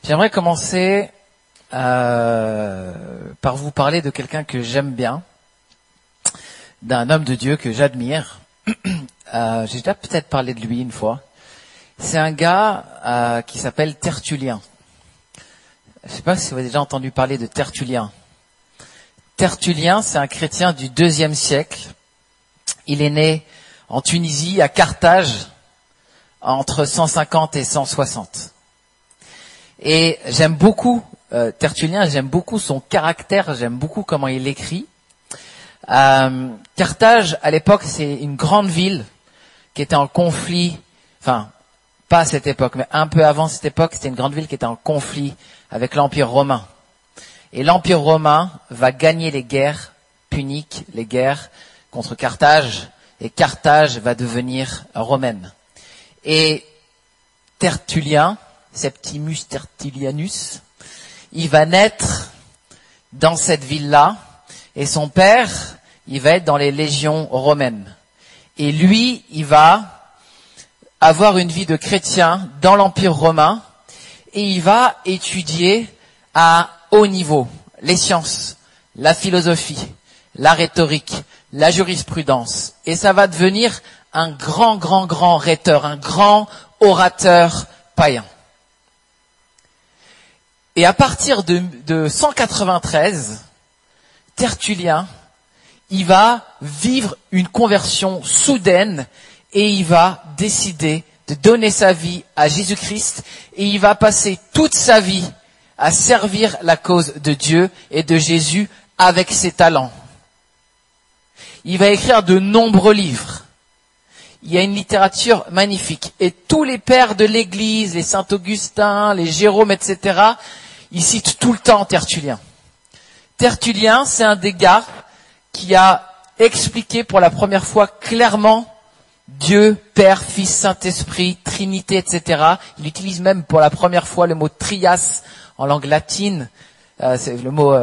J'aimerais commencer par vous parler de quelqu'un que j'aime bien, d'un homme de Dieu que j'admire. J'ai déjà peut-être parlé de lui une fois. C'est un gars qui s'appelle Tertullien. Je ne sais pas si vous avez déjà entendu parler de Tertullien. Tertullien, c'est un chrétien du IIe siècle. Il est né en Tunisie, à Carthage, entre 150 et 160. Et j'aime beaucoup Tertullien, j'aime beaucoup son caractère, j'aime beaucoup comment il écrit. Carthage, à l'époque, c'est une grande ville qui était en conflit, enfin, pas à cette époque, mais un peu avant cette époque, c'était une grande ville qui était en conflit avec l'Empire romain. Et l'Empire romain va gagner les guerres puniques, les guerres contre Carthage, et Carthage va devenir romaine. Et Tertullien, Septimus Tertullianus, il va naître dans cette ville-là, et son père, il va être dans les légions romaines. Et lui, il va avoir une vie de chrétien dans l'Empire romain, et il va étudier à haut niveau les sciences, la philosophie, la rhétorique, la jurisprudence. Et ça va devenir un grand rhéteur, un grand orateur païen. Et à partir de 193, Tertullien, il va vivre une conversion soudaine et il va décider de donner sa vie à Jésus-Christ et il va passer toute sa vie à servir la cause de Dieu et de Jésus avec ses talents. Il va écrire de nombreux livres. Il y a une littérature magnifique. Et tous les pères de l'Église, les Saint-Augustin, les Jérôme, etc., ils citent tout le temps Tertullien. Tertullien, c'est un des gars qui a expliqué pour la première fois clairement Dieu, Père, Fils, Saint-Esprit, Trinité, etc. Il utilise même pour la première fois le mot trias en langue latine. C'est le mot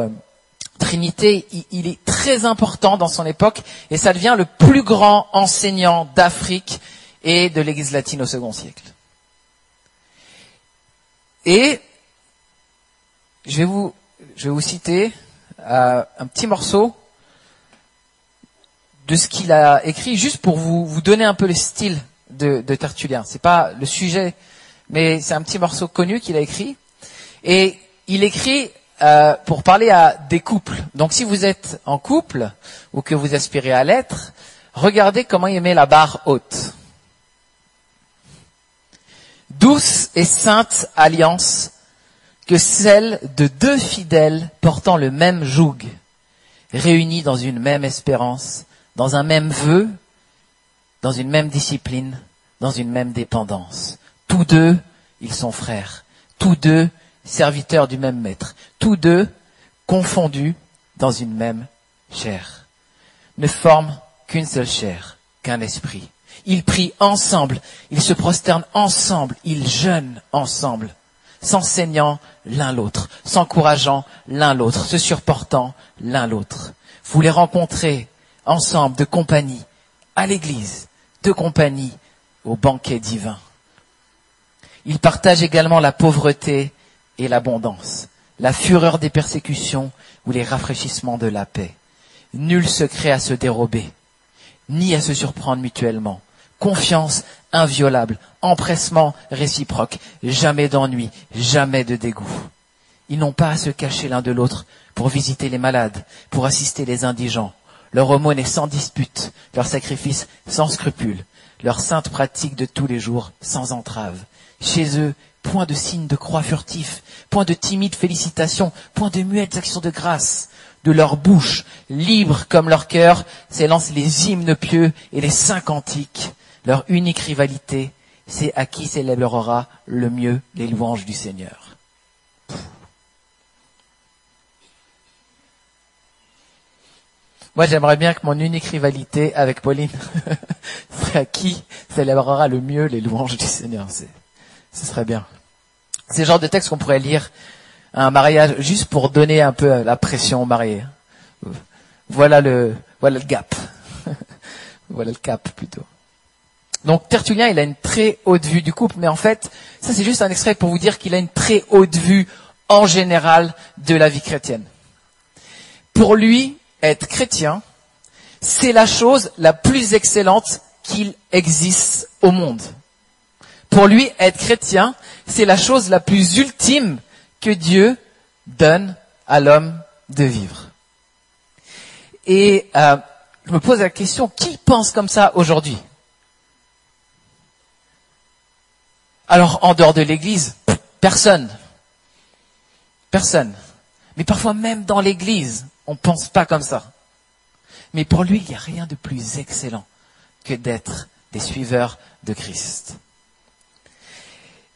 Trinité. Il est très important dans son époque et ça devient le plus grand enseignant d'Afrique et de l'Église latine au second siècle. Et je vais vous citer un petit morceau de ce qu'il a écrit, juste pour vous donner un peu le style de Tertullien. C'est pas le sujet, mais c'est un petit morceau connu qu'il a écrit. Et il écrit pour parler à des couples. Donc si vous êtes en couple, ou que vous aspirez à l'être, regardez comment il met la barre haute. Douce et sainte alliance que celle de deux fidèles portant le même joug, réunis dans une même espérance, dans un même vœu, dans une même discipline, dans une même dépendance. Tous deux, ils sont frères. Tous deux, serviteurs du même maître. Tous deux, confondus dans une même chair. Ne forment qu'une seule chair, qu'un esprit. Ils prient ensemble, ils se prosternent ensemble, ils jeûnent ensemble, s'enseignant l'un l'autre, s'encourageant l'un l'autre, se supportant l'un l'autre. Vous les rencontrez ensemble, de compagnie, à l'église, de compagnie, au banquet divin. Ils partagent également la pauvreté et l'abondance, la fureur des persécutions ou les rafraîchissements de la paix. Nul secret à se dérober, ni à se surprendre mutuellement. Confiance inviolable, empressement réciproque, jamais d'ennui, jamais de dégoût. Ils n'ont pas à se cacher l'un de l'autre pour visiter les malades, pour assister les indigents. Leur aumône est sans dispute, leur sacrifice sans scrupule, leur sainte pratique de tous les jours sans entrave. Chez eux, point de signe de croix furtif, point de timide félicitations, point de muettes actions de grâce. De leur bouche, libre comme leur cœur, s'élancent les hymnes pieux et les saints cantiques. Leur unique rivalité, c'est à qui célébrera le mieux les louanges du Seigneur. Moi, j'aimerais bien que mon unique rivalité avec Pauline serait à qui célébrera le mieux les louanges du Seigneur. Ce serait bien. C'est le genre de texte qu'on pourrait lire à un mariage juste pour donner un peu la pression aux mariés. Voilà le gap. Voilà le cap plutôt. Donc Tertullien, il a une très haute vue du couple, mais en fait, ça c'est juste un extrait pour vous dire qu'il a une très haute vue en général de la vie chrétienne. Pour lui, être chrétien, c'est la chose la plus excellente qu'il existe au monde. Pour lui, être chrétien, c'est la chose la plus ultime que Dieu donne à l'homme de vivre. Et je me pose la question, qui pense comme ça aujourd'hui? Alors, en dehors de l'Église, personne. Personne. Mais parfois, même dans l'Église, on ne pense pas comme ça. Mais pour lui, il n'y a rien de plus excellent que d'être des suiveurs de Christ.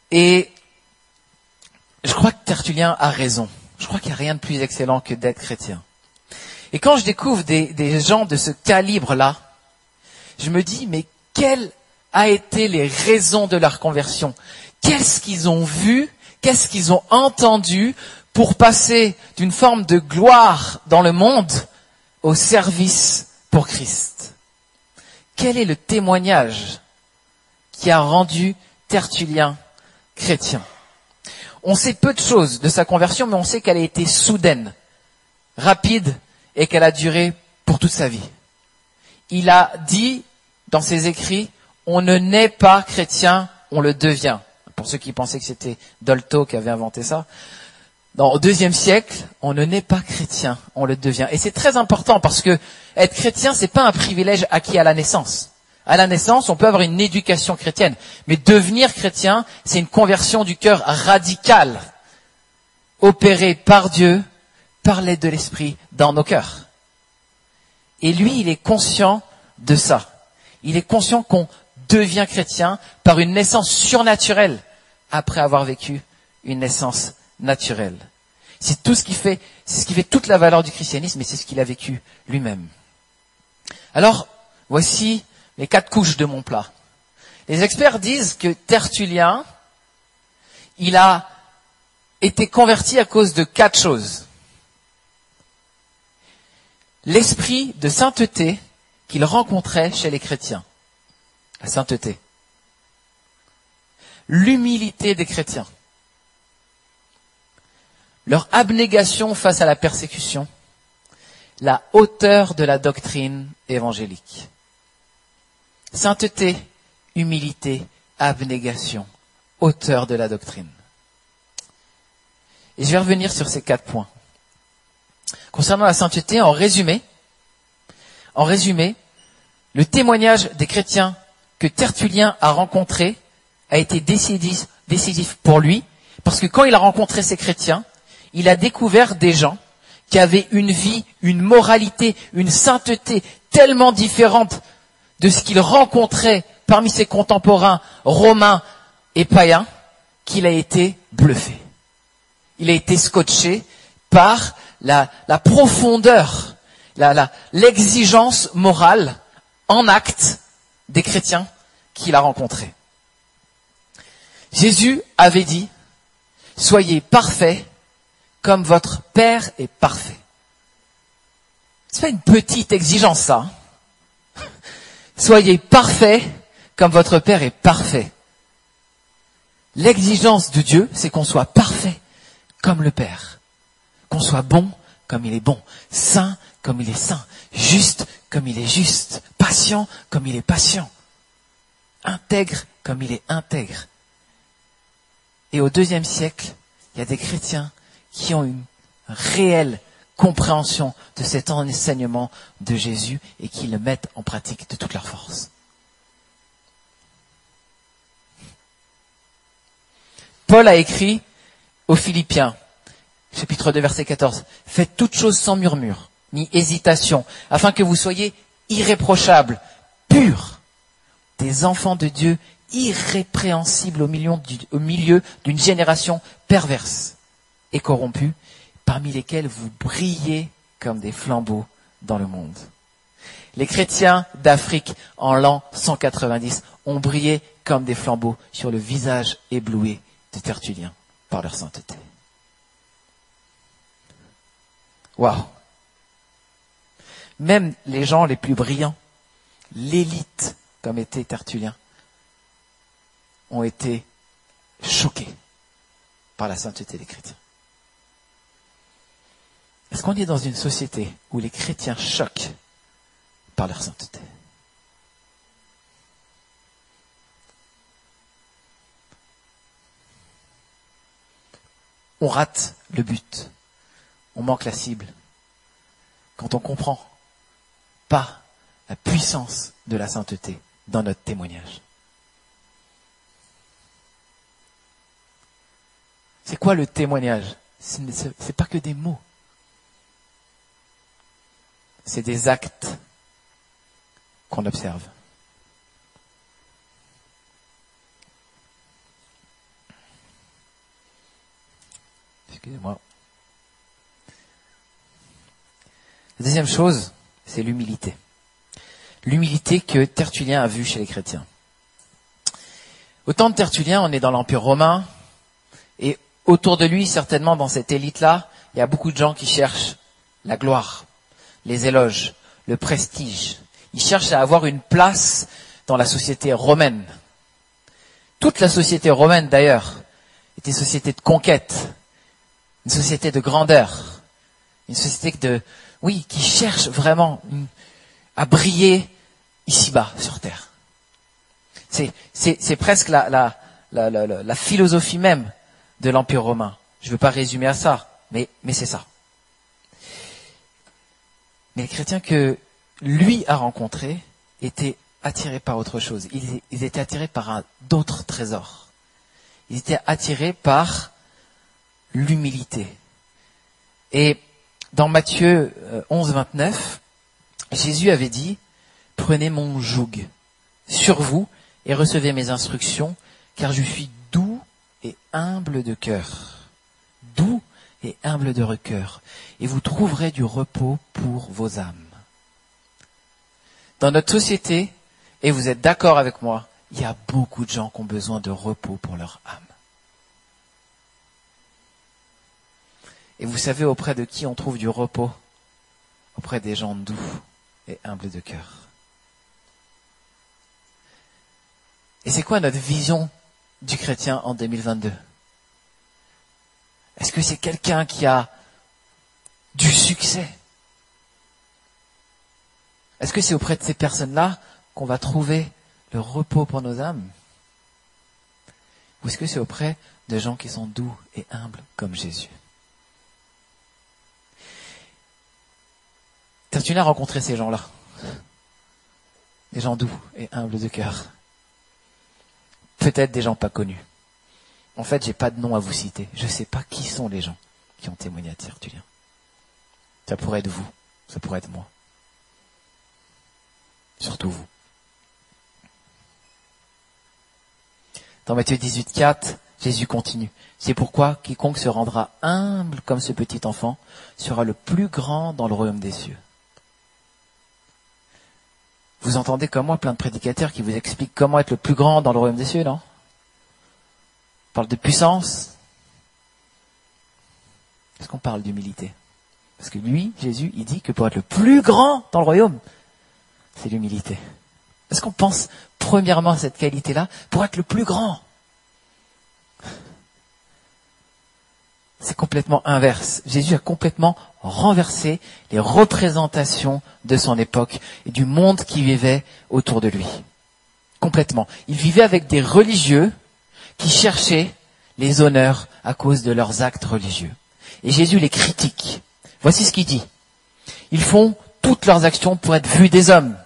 Et je crois que Tertullien a raison. Je crois qu'il n'y a rien de plus excellent que d'être chrétien. Et quand je découvre des gens de ce calibre-là, je me dis, mais quelles a été les raisons de leur conversion? Qu'est-ce qu'ils ont vu? Qu'est-ce qu'ils ont entendu pour passer d'une forme de gloire dans le monde au service pour Christ? Quel est le témoignage qui a rendu Tertullien chrétien? On sait peu de choses de sa conversion, mais on sait qu'elle a été soudaine, rapide, et qu'elle a duré pour toute sa vie. Il a dit dans ses écrits, on ne naît pas chrétien, on le devient. Pour ceux qui pensaient que c'était Dolto qui avait inventé ça. Au IIe siècle, on ne naît pas chrétien, on le devient. Et c'est très important parce que être chrétien, c'est pas un privilège acquis à la naissance. À la naissance, on peut avoir une éducation chrétienne. Mais devenir chrétien, c'est une conversion du cœur radicale, opérée par Dieu, par l'aide de l'Esprit dans nos cœurs. Et lui, il est conscient de ça. Il est conscient qu'on devient chrétien par une naissance surnaturelle après avoir vécu une naissance naturelle. C'est tout ce qui fait, c'est ce qui fait toute la valeur du christianisme et c'est ce qu'il a vécu lui-même. Alors, voici les 4 couches de mon plat. Les experts disent que Tertullien, il a été converti à cause de 4 choses. L'esprit de sainteté qu'il rencontrait chez les chrétiens. La sainteté. L'humilité des chrétiens. Leur abnégation face à la persécution. La hauteur de la doctrine évangélique. Sainteté, humilité, abnégation, hauteur de la doctrine. Et je vais revenir sur ces 4 points. Concernant la sainteté, en résumé, le témoignage des chrétiens que Tertullien a rencontré a été décisif pour lui, parce que quand il a rencontré ces chrétiens, il a découvert des gens qui avaient une vie, une moralité, une sainteté tellement différente de ce qu'il rencontrait parmi ses contemporains romains et païens, qu'il a été bluffé. Il a été scotché par la profondeur, l'exigence morale en acte des chrétiens qu'il a rencontrés. Jésus avait dit, soyez parfaits comme votre Père est parfait. C'est pas une petite exigence, ça. Soyez parfaits comme votre Père est parfait. L'exigence de Dieu, c'est qu'on soit parfait comme le Père. Qu'on soit bon comme il est bon. Saint comme il est saint. Juste comme il est juste. Patient comme il est patient. Intègre comme il est intègre. Et au IIe siècle, il y a des chrétiens qui ont une réelle compréhension de cet enseignement de Jésus et qui le mettent en pratique de toute leur force. Paul a écrit aux Philippiens, chapitre 2, verset 14, « Faites toutes choses sans murmure, ni hésitation, afin que vous soyez irréprochables, purs, des enfants de Dieu, irrépréhensibles au milieu d'une génération perverse et corrompue, parmi lesquels vous brillez comme des flambeaux dans le monde. » Les chrétiens d'Afrique en l'an 190 ont brillé comme des flambeaux sur le visage ébloui de Tertullien par leur sainteté. Waouh! Même les gens les plus brillants, l'élite comme était Tertullien, ont été choqués par la sainteté des chrétiens. Est-ce qu'on est dans une société où les chrétiens choquent par leur sainteté? On rate le but, on manque la cible, quand on comprend pas la puissance de la sainteté dans notre témoignage. C'est quoi le témoignage? C'est pas que des mots. C'est des actes qu'on observe. Excusez-moi. La deuxième chose, c'est l'humilité. L'humilité que Tertullien a vue chez les chrétiens. Au temps de Tertullien, on est dans l'Empire romain, et autour de lui, certainement dans cette élite-là, il y a beaucoup de gens qui cherchent la gloire, les éloges, le prestige. Ils cherchent à avoir une place dans la société romaine. Toute la société romaine, d'ailleurs, était une société de conquête, une société de grandeur, une société qui cherche vraiment à briller ici-bas, sur terre. C'est presque la philosophie même de l'Empire romain. Je ne veux pas résumer à ça, mais c'est ça. Mais les chrétiens que lui a rencontrés étaient attirés par autre chose. Ils étaient attirés par d'autres trésors. Ils étaient attirés par l'humilité. Et dans Matthieu 11, 29, Jésus avait dit « Prenez mon joug sur vous et recevez mes instructions, car je suis doux et humble de cœur. » Doux et humble de cœur. Et vous trouverez du repos pour vos âmes. Dans notre société, et vous êtes d'accord avec moi, il y a beaucoup de gens qui ont besoin de repos pour leur âme. Et vous savez auprès de qui on trouve du repos? Auprès des gens doux et humbles de cœur. Et c'est quoi notre vision du chrétien en 2022? Est-ce que c'est quelqu'un qui a du succès? Est-ce que c'est auprès de ces personnes-là qu'on va trouver le repos pour nos âmes? Ou est-ce que c'est auprès de gens qui sont doux et humbles comme Jésus? Tertullien a rencontré ces gens-là. Des gens doux et humbles de cœur. Peut-être des gens pas connus. En fait, j'ai pas de nom à vous citer. Je sais pas qui sont les gens qui ont témoigné à Tertullien. Ça pourrait être vous. Ça pourrait être moi. Surtout vous. Dans Matthieu 18, 4, Jésus continue. C'est pourquoi quiconque se rendra humble comme ce petit enfant sera le plus grand dans le royaume des cieux. Vous entendez comme moi plein de prédicateurs qui vous expliquent comment être le plus grand dans le royaume des cieux, non? On parle de puissance. Est-ce qu'on parle d'humilité? Parce que lui, Jésus, il dit que pour être le plus grand dans le royaume, c'est l'humilité. Est-ce qu'on pense premièrement à cette qualité-là pour être le plus grand? C'est complètement inverse. Jésus a complètement renversé les représentations de son époque et du monde qui vivait autour de lui. Complètement. Il vivait avec des religieux qui cherchaient les honneurs à cause de leurs actes religieux. Et Jésus les critique. Voici ce qu'il dit. Ils font toutes leurs actions pour être vus des hommes.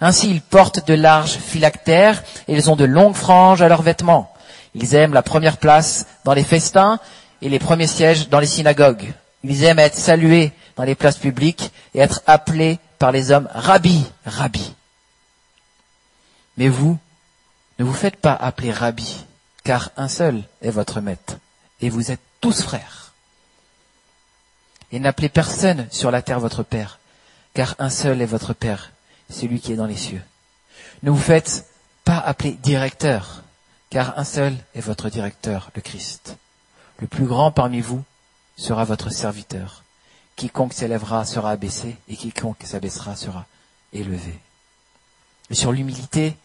Ainsi, ils portent de larges phylactères et ils ont de longues franges à leurs vêtements. Ils aiment la première place dans les festins et les premiers sièges dans les synagogues. Ils aiment être salués dans les places publiques et être appelés par les hommes Rabbi, Rabbi. Mais vous, ne vous faites pas appeler Rabbi, car un seul est votre maître, et vous êtes tous frères. Et n'appelez personne sur la terre votre Père, car un seul est votre Père, celui qui est dans les cieux. Ne vous faites pas appeler directeur, car un seul est votre directeur, le Christ. Le plus grand parmi vous sera votre serviteur. Quiconque s'élèvera sera abaissé, et quiconque s'abaissera sera élevé. Et sur l'humilité,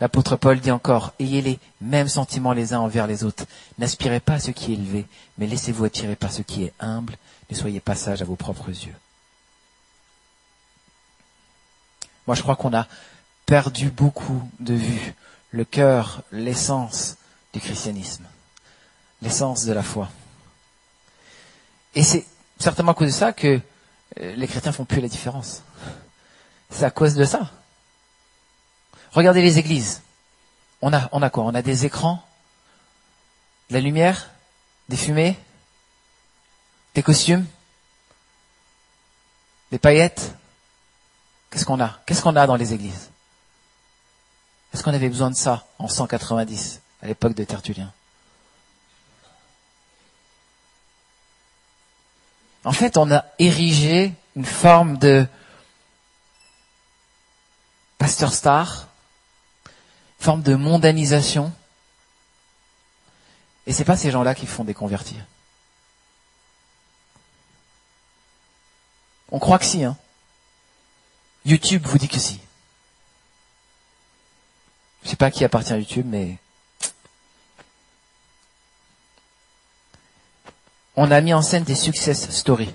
L'apôtre Paul dit encore, ayez les mêmes sentiments les uns envers les autres. N'aspirez pas à ce qui est élevé, mais laissez-vous attirer par ce qui est humble. Ne soyez pas sages à vos propres yeux. Moi, je crois qu'on a perdu beaucoup de vue le cœur, l'essence du christianisme, l'essence de la foi. Et c'est certainement à cause de ça que les chrétiens font plus la différence. C'est à cause de ça. Regardez les églises. On a quoi? On a des écrans, de la lumière, des fumées, des costumes, des paillettes. Qu'est-ce qu'on a? Qu'est-ce qu'on a dans les églises? Est-ce qu'on avait besoin de ça en 190, à l'époque de Tertullien? En fait, on a érigé une forme de pasteur star, une forme de mondanisation. Et c'est pas ces gens-là qui font des convertis. On croit que si, hein. YouTube vous dit que si. Je sais pas qui appartient à YouTube, mais on a mis en scène des success stories.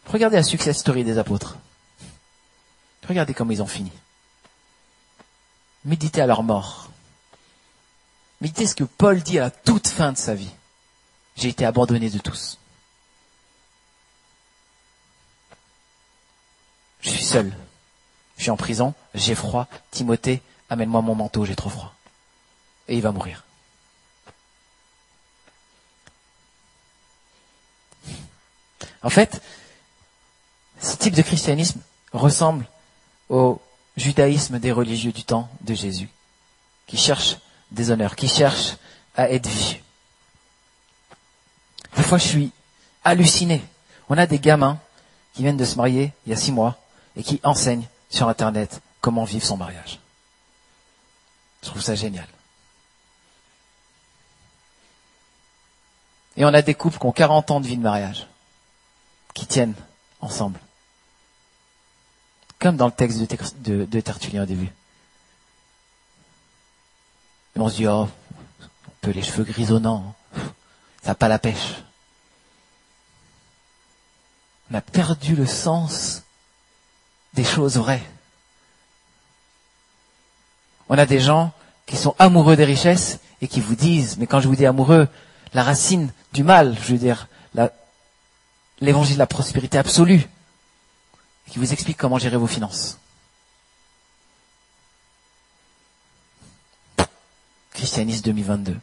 Regardez la success story des apôtres. Regardez comment ils ont fini. Méditez à leur mort. Méditez ce que Paul dit à la toute fin de sa vie. J'ai été abandonné de tous. Je suis seul. Je suis en prison. J'ai froid. Timothée, amène-moi mon manteau, j'ai trop froid. Et il va mourir. En fait, ce type de christianisme ressemble au judaïsme des religieux du temps de Jésus, qui cherchent des honneurs, qui cherchent à être vus. Des fois, je suis halluciné. On a des gamins qui viennent de se marier il y a 6 mois et qui enseignent sur Internet comment vivre son mariage. Je trouve ça génial. Et on a des couples qui ont 40 ans de vie de mariage, qui tiennent ensemble. Comme dans le texte de Tertullien au début. Et on se dit, oh, un peu les cheveux grisonnants, ça n'a pas la pêche. On a perdu le sens des choses vraies. On a des gens qui sont amoureux des richesses et qui vous disent, mais quand je vous dis amoureux, la racine du mal, je veux dire, l'évangile de la prospérité absolue, et qui vous explique comment gérer vos finances. Christianisme 2022.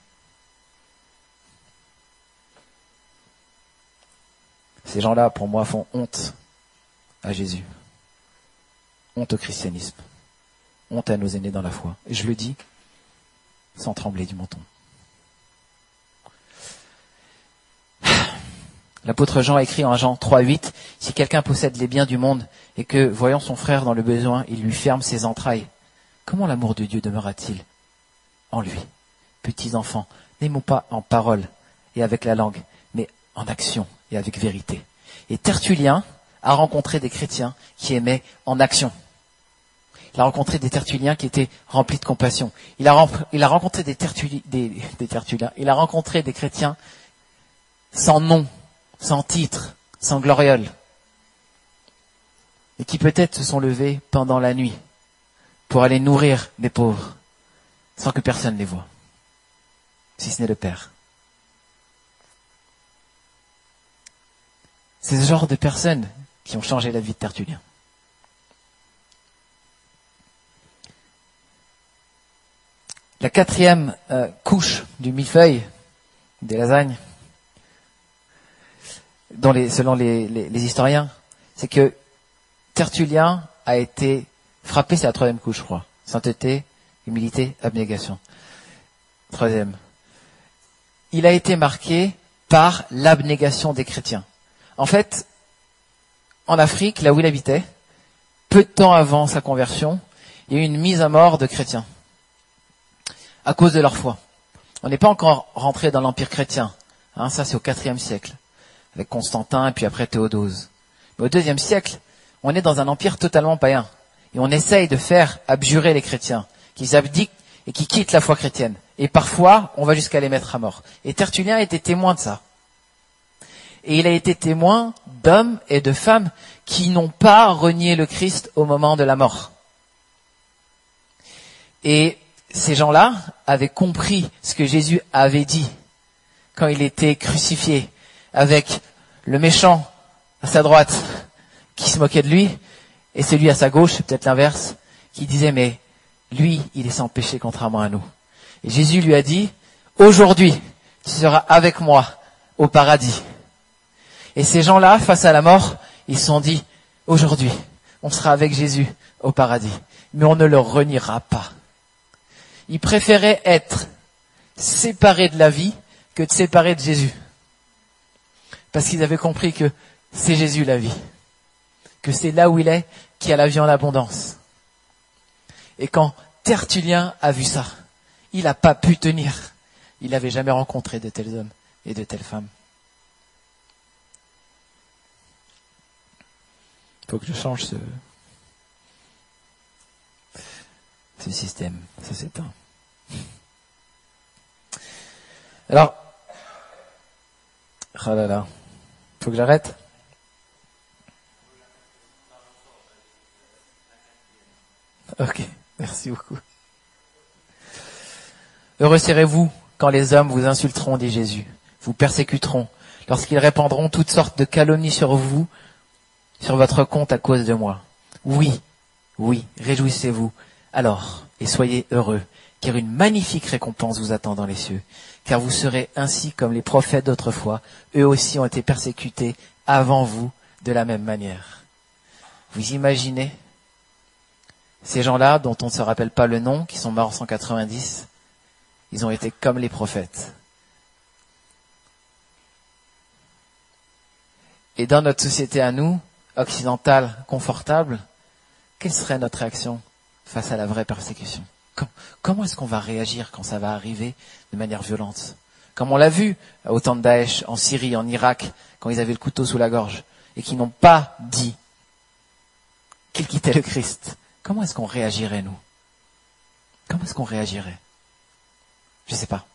Ces gens-là, pour moi, font honte à Jésus. Honte au christianisme. Honte à nos aînés dans la foi. Et je le dis sans trembler du menton. L'apôtre Jean a écrit en Jean 3,8, « Si quelqu'un possède les biens du monde et que, voyant son frère dans le besoin, il lui ferme ses entrailles, comment l'amour de Dieu demeurera-t-il en lui? Petits enfants, n'aimons pas en parole et avec la langue, mais en action et avec vérité. » Et Tertullien a rencontré des chrétiens qui aimaient en action. Il a rencontré des Tertulliens qui étaient remplis de compassion. Il a rencontré des Tertulliens. Il a rencontré des chrétiens sans nom, sans titre, sans gloriole, et qui peut-être se sont levés pendant la nuit pour aller nourrir des pauvres, sans que personne les voie, si ce n'est le Père. C'est ce genre de personnes qui ont changé la vie de Tertullien. La 4e couche du millefeuille des lasagnes, selon les historiens, c'est que Tertullien a été frappé, c'est la 3e couche, je crois. Sainteté, humilité, abnégation. 3e. Il a été marqué par l'abnégation des chrétiens. En fait, en Afrique, là où il habitait, peu de temps avant sa conversion, il y a eu une mise à mort de chrétiens à cause de leur foi. On n'est pas encore rentré dans l'empire chrétien. Ça, c'est au 4e siècle, avec Constantin et puis après Théodose. Mais au 2e siècle, on est dans un empire totalement païen. Et on essaye de faire abjurer les chrétiens. qui abdiquent et qui quittent la foi chrétienne. Et parfois, on va jusqu'à les mettre à mort. Et Tertullien était témoin de ça. Et il a été témoin d'hommes et de femmes qui n'ont pas renié le Christ au moment de la mort. Et ces gens-là avaient compris ce que Jésus avait dit quand il était crucifié, avec le méchant à sa droite qui se moquait de lui, et celui à sa gauche, peut-être l'inverse, qui disait mais lui, il est sans péché contrairement à nous. Et Jésus lui a dit, aujourd'hui, tu seras avec moi au paradis. Et ces gens-là, face à la mort, ils se sont dit, aujourd'hui, on sera avec Jésus au paradis. Mais on ne le reniera pas. Ils préféraient être séparés de la vie que de séparés de Jésus. Parce qu'ils avaient compris que c'est Jésus la vie. Que c'est là où il est qu'il y a la vie en abondance. Et quand Tertullien a vu ça, il n'a pas pu tenir. Il n'avait jamais rencontré de tels hommes et de telles femmes. Il faut que je change ce système. Ça s'éteint. Alors, oh là là, faut que j'arrête. Ok, merci beaucoup. Heureux serez-vous quand les hommes vous insulteront, dit Jésus, vous persécuteront, lorsqu'ils répandront toutes sortes de calomnies sur vous, sur votre compte à cause de moi. Oui, oui, réjouissez-vous alors et soyez heureux, car une magnifique récompense vous attend dans les cieux. Car vous serez ainsi comme les prophètes d'autrefois, eux aussi ont été persécutés avant vous de la même manière. Vous imaginez ces gens-là dont on ne se rappelle pas le nom, qui sont morts en 190, ils ont été comme les prophètes. Et dans notre société à nous, occidentale, confortable, quelle serait notre réaction face à la vraie persécution? Comment est-ce qu'on va réagir quand ça va arriver de manière violente? Comme on l'a vu au temps de Daesh, en Syrie, en Irak, quand ils avaient le couteau sous la gorge, et qui n'ont pas dit qu'ils quittaient le Christ. Comment est-ce qu'on réagirait, nous? Comment est-ce qu'on réagirait? Je ne sais pas.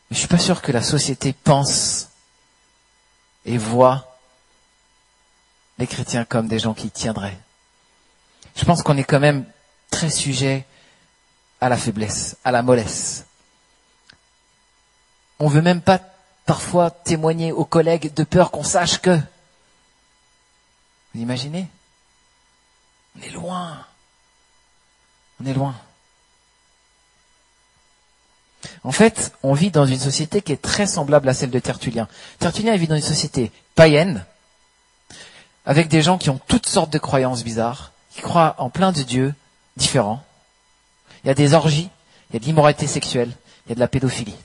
Mais je suis pas sûr que la société pense et voit les chrétiens comme des gens qui tiendraient. Je pense qu'on est quand même très sujet à la faiblesse, à la mollesse. On veut même pas parfois témoigner aux collègues de peur qu'on sache que. Vous imaginez? On est loin. On est loin. En fait, on vit dans une société qui est très semblable à celle de Tertullien. Tertullien vit dans une société païenne, avec des gens qui ont toutes sortes de croyances bizarres, qui croient en plein de dieux différents. Il y a des orgies, il y a de l'immoralité sexuelle, il y a de la pédophilie.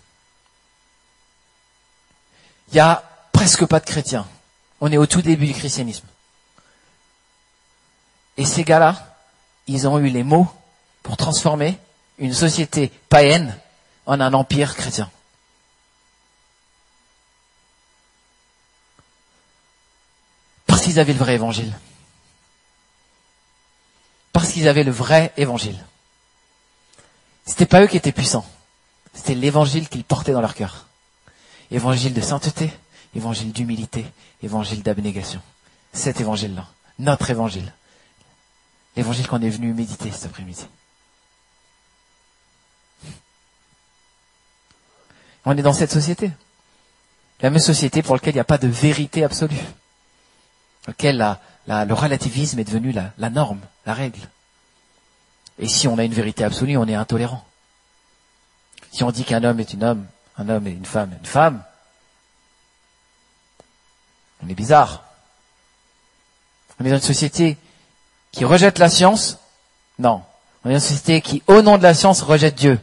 Il y a presque pas de chrétiens. On est au tout début du christianisme. Et ces gars-là, ils ont eu les mots pour transformer une société païenne en un empire chrétien. Parce qu'ils avaient le vrai évangile. Parce qu'ils avaient le vrai évangile. C'était pas eux qui étaient puissants. C'était l'évangile qu'ils portaient dans leur cœur. Évangile de sainteté, évangile d'humilité, évangile d'abnégation. Cet évangile-là, notre évangile. L'évangile qu'on est venu méditer cet après-midi. On est dans cette société. La même société pour laquelle il n'y a pas de vérité absolue. Pour laquelle le relativisme est devenu la norme, la règle. Et si on a une vérité absolue, on est intolérant. Si on dit qu'un homme est un homme et une femme, on est bizarre. On est dans une société qui rejette la science. Non. On est dans une société qui, au nom de la science, rejette Dieu.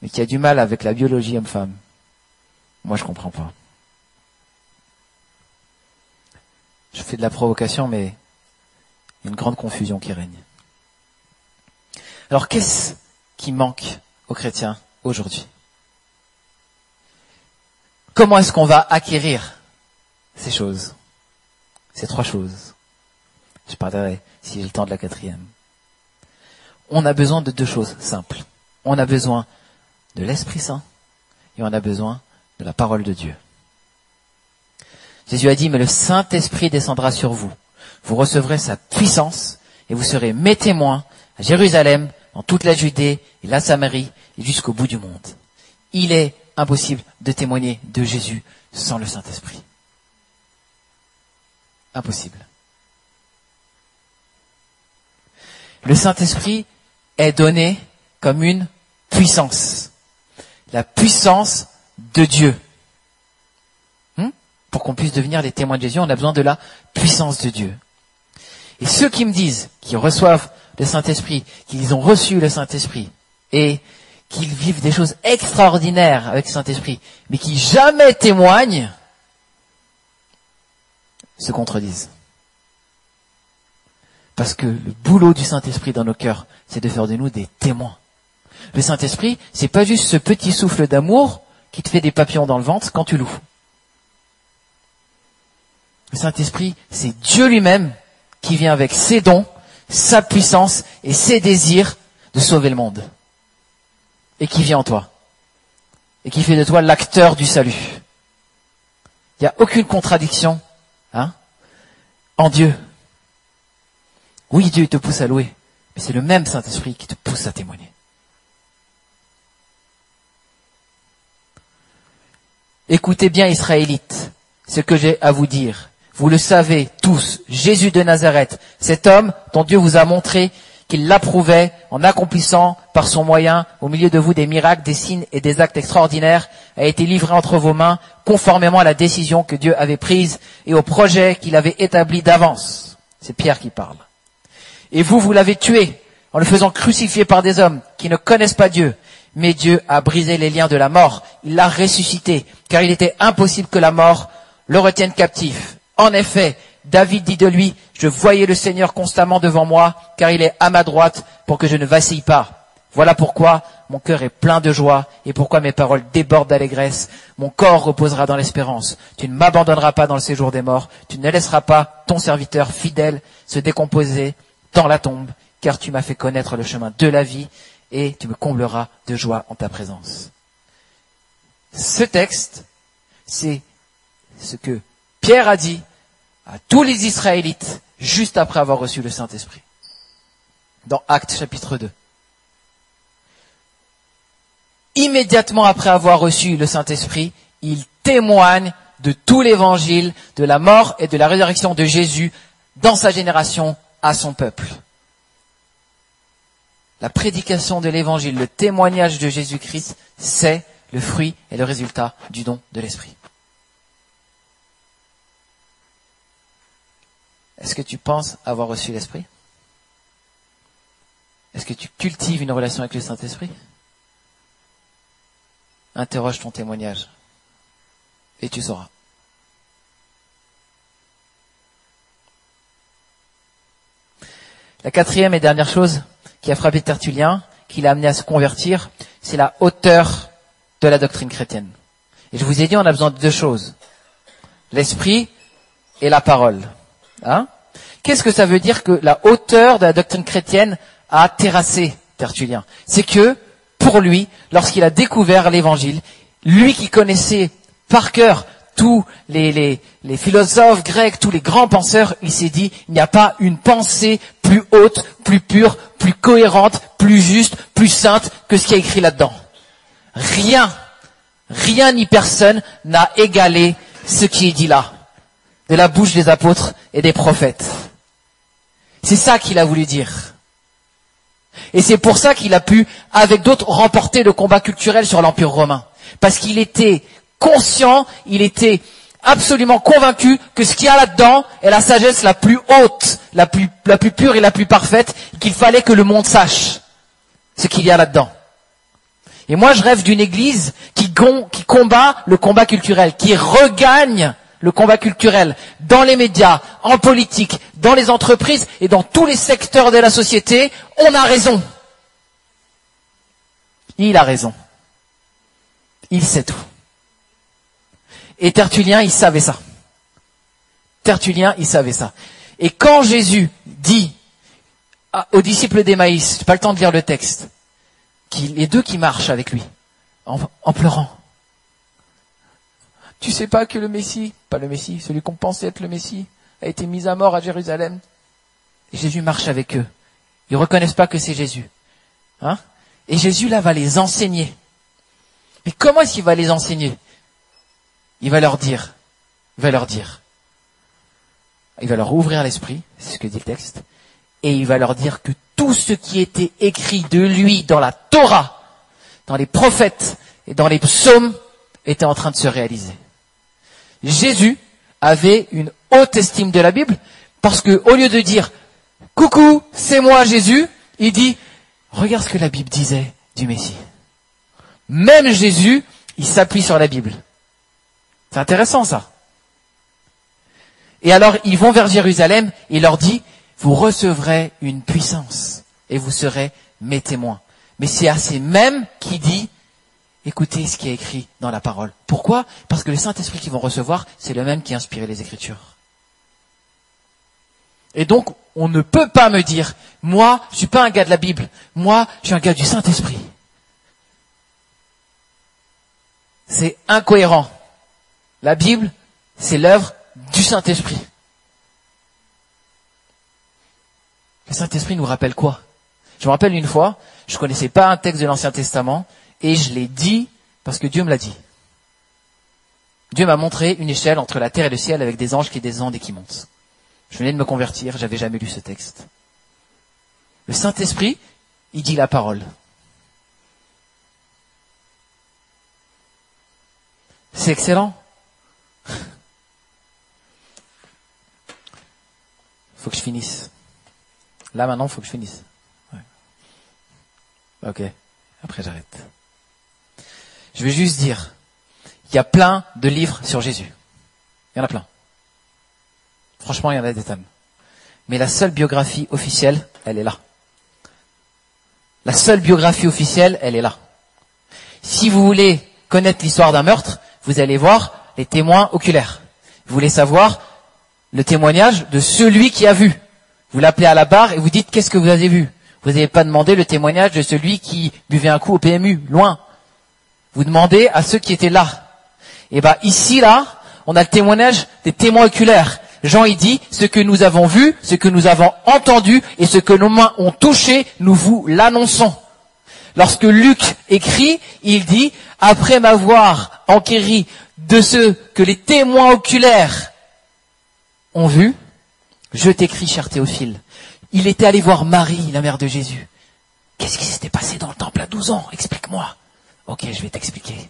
Mais qui a du mal avec la biologie homme-femme. Moi, je comprends pas. Je fais de la provocation, mais il y a une grande confusion qui règne. Alors, qu'est-ce qui manque aux chrétiens aujourd'hui? Comment est-ce qu'on va acquérir ces choses? Ces trois choses. Je parlerai, si j'ai le temps, de la quatrième. On a besoin de deux choses simples. On a besoin de l'Esprit Saint et on a besoin de la parole de Dieu. Jésus a dit, mais le Saint-Esprit descendra sur vous. Vous recevrez sa puissance et vous serez mes témoins à Jérusalem, dans toute la Judée et la Samarie et jusqu'au bout du monde. Il est impossible de témoigner de Jésus sans le Saint-Esprit. Impossible. Le Saint-Esprit est donné comme une puissance. La puissance de Dieu. Pour qu'on puisse devenir les témoins de Jésus, on a besoin de la puissance de Dieu. Et ceux qui me disent qu'ils reçoivent le Saint-Esprit, qu'ils ont reçu le Saint-Esprit, et qu'ils vivent des choses extraordinaires avec le Saint-Esprit, mais qui jamais témoignent, se contredisent. Parce que le boulot du Saint-Esprit dans nos cœurs, c'est de faire de nous des témoins. Le Saint-Esprit, c'est pas juste ce petit souffle d'amour qui te fait des papillons dans le ventre quand tu loues. Le Saint-Esprit, c'est Dieu lui-même qui vient avec ses dons, sa puissance et ses désirs de sauver le monde. Et qui vient en toi. Et qui fait de toi l'acteur du salut. Il n'y a aucune contradiction en Dieu. Oui, Dieu te pousse à louer, mais c'est le même Saint-Esprit qui te pousse à témoigner. Écoutez bien, Israélites, ce que j'ai à vous dire. Vous le savez tous, Jésus de Nazareth, cet homme dont Dieu vous a montré qu'il l'approuvait en accomplissant par son moyen au milieu de vous des miracles, des signes et des actes extraordinaires, a été livré entre vos mains conformément à la décision que Dieu avait prise et au projet qu'il avait établi d'avance. C'est Pierre qui parle. Et vous l'avez tué en le faisant crucifier par des hommes qui ne connaissent pas Dieu. Mais Dieu a brisé les liens de la mort. Il l'a ressuscité, car il était impossible que la mort le retienne captif. En effet, David dit de lui, je voyais le Seigneur constamment devant moi, car il est à ma droite pour que je ne vacille pas. Voilà pourquoi mon cœur est plein de joie et pourquoi mes paroles débordent d'allégresse. Mon corps reposera dans l'espérance. Tu ne m'abandonneras pas dans le séjour des morts. Tu ne laisseras pas ton serviteur fidèle se décomposer dans la tombe, car tu m'as fait connaître le chemin de la vie et tu me combleras de joie en ta présence. Ce texte, c'est ce que Pierre a dit à tous les Israélites juste après avoir reçu le Saint-Esprit. Dans Actes chapitre 2. Immédiatement après avoir reçu le Saint-Esprit, il témoigne de tout l'évangile, de la mort et de la résurrection de Jésus dans sa génération à son peuple. La prédication de l'évangile, le témoignage de Jésus-Christ, c'est le fruit et le résultat du don de l'Esprit. Est-ce que tu penses avoir reçu l'Esprit? Est-ce que tu cultives une relation avec le Saint-Esprit? Interroge ton témoignage et tu sauras. La quatrième et dernière chose qui a frappé Tertullien, qui l'a amené à se convertir, c'est la hauteur de la doctrine chrétienne. Et je vous ai dit, on a besoin de deux choses. L'esprit et la parole. Qu'est-ce que ça veut dire que la hauteur de la doctrine chrétienne a terrassé Tertullien? C'est que, pour lui, lorsqu'il a découvert l'évangile, lui qui connaissait par cœur tous les philosophes grecs, tous les grands penseurs, il s'est dit, il n'y a pas une pensée plus haute, plus pure, plus cohérente, plus juste, plus sainte que ce qui est écrit là-dedans. Rien ni personne n'a égalé ce qui est dit là, de la bouche des apôtres et des prophètes. C'est ça qu'il a voulu dire. Et c'est pour ça qu'il a pu, avec d'autres, remporter le combat culturel sur l'Empire romain. Parce qu'il était conscient, il était absolument convaincu que ce qu'il y a là-dedans est la sagesse la plus haute, la plus pure et la plus parfaite, qu'il fallait que le monde sache ce qu'il y a là-dedans. Et moi, je rêve d'une église qui combat le combat culturel, qui regagne le combat culturel dans les médias, en politique, dans les entreprises et dans tous les secteurs de la société. On a raison. Il a raison. Il sait tout. Et Tertullien, il savait ça. Et quand Jésus dit aux disciples d'Emmaüs, j'ai pas le temps de lire le texte, les deux qui marchent avec lui, en pleurant. Tu sais pas que le Messie, pas le Messie, celui qu'on pensait être le Messie, a été mis à mort à Jérusalem. Et Jésus marche avec eux. Ils reconnaissent pas que c'est Jésus. Hein? Et Jésus là va les enseigner. Mais comment est-ce qu'il va les enseigner? Il va leur dire, il va leur ouvrir l'esprit, c'est ce que dit le texte, et il va leur dire que tout ce qui était écrit de lui dans la Torah, dans les prophètes et dans les psaumes, était en train de se réaliser. Jésus avait une haute estime de la Bible, parce que au lieu de dire « Coucou, c'est moi Jésus », il dit « Regarde ce que la Bible disait du Messie ». Même Jésus, il s'appuie sur la Bible. C'est intéressant ça. Et alors, ils vont vers Jérusalem, et il leur dit, vous recevrez une puissance, et vous serez mes témoins. Mais c'est à ces mêmes qui dit, écoutez ce qui est écrit dans la parole. Pourquoi? Parce que le Saint-Esprit qu'ils vont recevoir, c'est le même qui a inspiré les Écritures. Et donc, on ne peut pas me dire, moi, je suis pas un gars de la Bible, moi, je suis un gars du Saint-Esprit. C'est incohérent. La Bible, c'est l'œuvre du Saint-Esprit. Le Saint-Esprit nous rappelle quoi? Je me rappelle une fois, je connaissais pas un texte de l'Ancien Testament, et je l'ai dit parce que Dieu me l'a dit. Dieu m'a montré une échelle entre la terre et le ciel avec des anges qui descendent et qui montent. Je venais de me convertir, j'avais jamais lu ce texte. Le Saint-Esprit, il dit la parole. C'est excellent. Faut que je finisse. Là maintenant, faut que je finisse. Ouais. Ok. Après j'arrête. Je vais juste dire, il y a plein de livres sur Jésus. Il y en a plein. Franchement, il y en a des tonnes. Mais la seule biographie officielle, elle est là. La seule biographie officielle, elle est là. Si vous voulez connaître l'histoire d'un meurtre, vous allez voir les témoins oculaires. Vous voulez savoir le témoignage de celui qui a vu. Vous l'appelez à la barre et vous dites qu'est-ce que vous avez vu. Vous n'avez pas demandé le témoignage de celui qui buvait un coup au PMU, loin. Vous demandez à ceux qui étaient là. Et ici, là, on a le témoignage des témoins oculaires. Jean, il dit, ce que nous avons vu, ce que nous avons entendu et ce que nos mains ont touché, nous vous l'annonçons. Lorsque Luc écrit, il dit, après m'avoir enquéri de ce que les témoins oculaires ont vu, je t'écris, cher Théophile. Il était allé voir Marie, la mère de Jésus. Qu'est-ce qui s'était passé dans le temple à 12 ans? Explique-moi. Ok, je vais t'expliquer.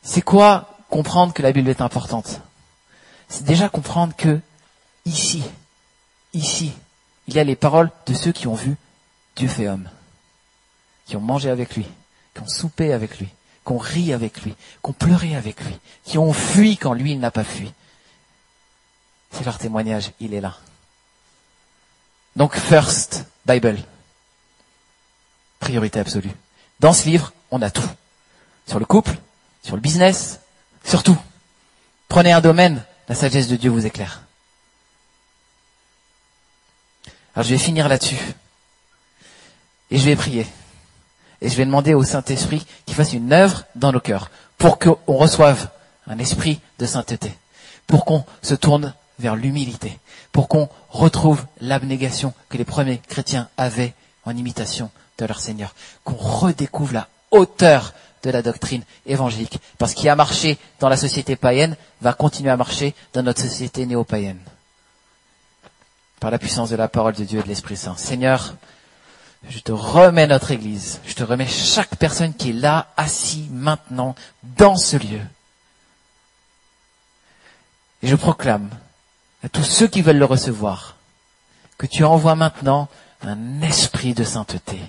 C'est quoi comprendre que la Bible est importante? C'est déjà comprendre que ici, il y a les paroles de ceux qui ont vu Dieu fait homme, qui ont mangé avec lui, qui ont soupé avec lui, qui ont ri avec lui, qui ont pleuré avec lui, qui ont fui quand lui, il n'a pas fui. C'est leur témoignage, il est là. Donc, First Bible. Priorité absolue. Dans ce livre, on a tout. Sur le couple, sur le business, sur tout. Prenez un domaine, la sagesse de Dieu vous éclaire. Alors je vais finir là-dessus. Et je vais prier. Et je vais demander au Saint-Esprit qu'il fasse une œuvre dans nos cœurs pour qu'on reçoive un esprit de sainteté, pour qu'on se tourne vers l'humilité, pour qu'on retrouve l'abnégation que les premiers chrétiens avaient en imitation de leur Seigneur, qu'on redécouvre la hauteur de la doctrine évangélique, parce qu'il a marché dans la société païenne va continuer à marcher dans notre société néo-païenne. Par la puissance de la parole de Dieu et de l'Esprit Saint. Seigneur, je te remets notre Église, je te remets chaque personne qui est là, assis maintenant, dans ce lieu. Et je proclame à tous ceux qui veulent le recevoir, que tu envoies maintenant un esprit de sainteté,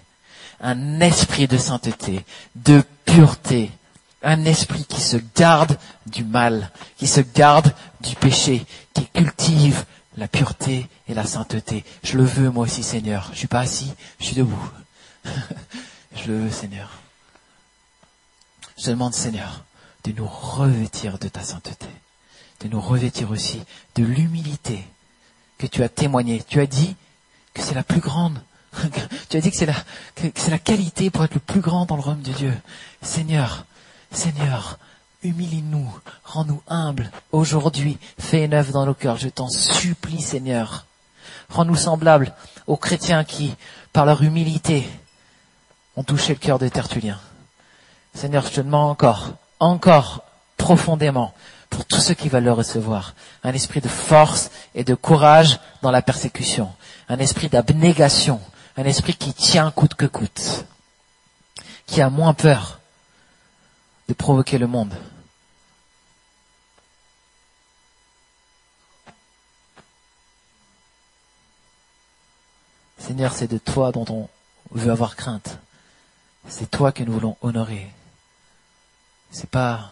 de pureté, un esprit qui se garde du mal, qui se garde du péché, qui cultive la pureté et la sainteté. Je le veux moi aussi, Seigneur. Je suis pas assis, je suis debout. Je le veux, Seigneur. Je te demande, Seigneur, de nous revêtir de ta sainteté, de nous revêtir aussi de l'humilité que tu as témoigné. Tu as dit que c'est la plus grande. Tu as dit que c'est la qualité pour être le plus grand dans le royaume de Dieu. Seigneur, humilie-nous, rends-nous humbles aujourd'hui, fais une œuvre dans nos cœurs, je t'en supplie Seigneur. Rends-nous semblables aux chrétiens qui, par leur humilité, ont touché le cœur de Tertullien. Seigneur, je te demande encore profondément, pour tous ceux qui veulent le recevoir, un esprit de force et de courage dans la persécution, un esprit d'abnégation, un esprit qui tient coûte que coûte, qui a moins peur de provoquer le monde. Seigneur, c'est de toi dont on veut avoir crainte. C'est toi que nous voulons honorer. C'est pas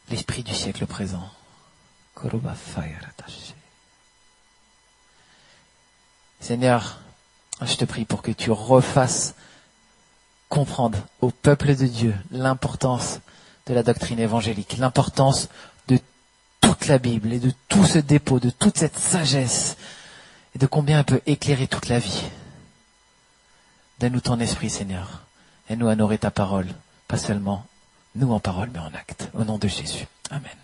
l'esprit du siècle présent. Seigneur, je te prie pour que tu refasses comprendre au peuple de Dieu l'importance de la doctrine évangélique, l'importance de toute la Bible et de tout ce dépôt, de toute cette sagesse, et de combien elle peut éclairer toute la vie. Donne-nous ton esprit, Seigneur. Aide-nous à honorer ta parole, pas seulement nous en parole, mais en acte. Au nom de Jésus. Amen.